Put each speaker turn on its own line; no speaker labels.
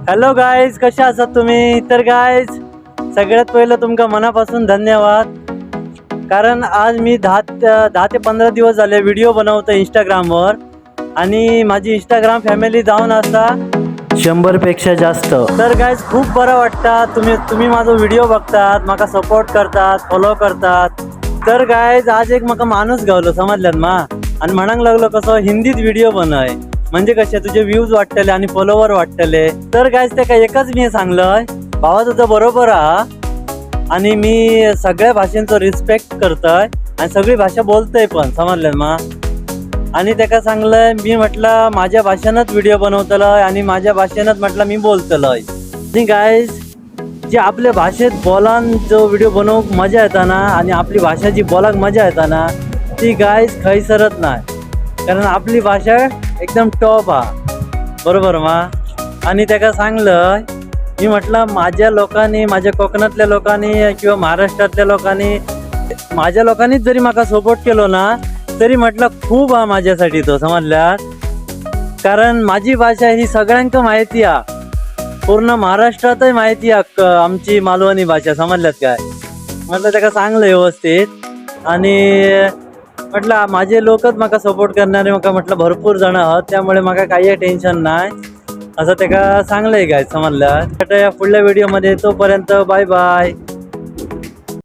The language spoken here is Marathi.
हॅलो गाईज, कसे आहात तुम्ही? तर गाईज, सगळ्यात पहिलं तुमका मनापासून धन्यवाद. कारण आज मी 10 ते 15 दिवस झाले व्हिडिओ बनवतो इंस्टाग्रामवर आणि माझी इंस्टाग्राम फॅमिली जाऊन असा 100 पेक्षा जास्त. तर गाईज खूप बरं वाटतं, तुम्ही माझा व्हिडिओ बघतात, माका सपोर्ट करतात, फॉलो करतात. तर गाईज आज एक माका माणूस गावलो समजल्यात मा, आणि म्हणांग लागलो कसं हिंदीत व्हिडिओ बनय म्हणजे कसे तुझे व्ह्यूज वाटतले आणि फॉलोवर वाटतले. तर गाईज ते काय एकच मी सांगलंय, भावा तुझं बरोबर हा आणि मी सगळ्या भाषांचा रिस्पेक्ट करतोय आणि सगळी भाषा बोलतोय पण समजलं मा. आणि त्याका सांगलंय मी म्हटलं माझ्या भाषेनंच व्हिडिओ बनवतलोय आणि माझ्या भाषेनंच म्हटलं मी बोलतलोय. आणि गाईज जे आपल्या भाषेत बोलान जो व्हिडिओ बनवूक मजा येता ना आणि आपली भाषा जी बोलाक मजा येता ना ती गाईज खै सरत नाही, कारण आपली भाषा एकदम टॉप हा. बरोबर मा. आणि त्याका सांगलं मी म्हटलं माझ्या लोकांनी, माझ्या कोकणातल्या लोकांनी किंवा महाराष्ट्रातल्या लोकांनी, माझ्या लोकांनीच जरी माका सपोर्ट केलो ना तरी म्हटलं खूप हा माझ्यासाठी तो समजल्या. कारण माझी भाषा ही सगळ्यांका माहिती हा, पूर्ण महाराष्ट्रातही माहिती आहे आमची मालवणी भाषा समजल्यात काय. म्हटलं त्याका सांगलं व्यवस्थित आणि म्हटलं माझे लोकच माका सपोर्ट करणारे माका म्हटलं भरपूर जण आहात, त्यामुळे माका काही टेन्शन नाही असं त्याका सांगलंय काय समजलं. या पुढल्या व्हिडिओमध्ये तोपर्यंत बाय बाय.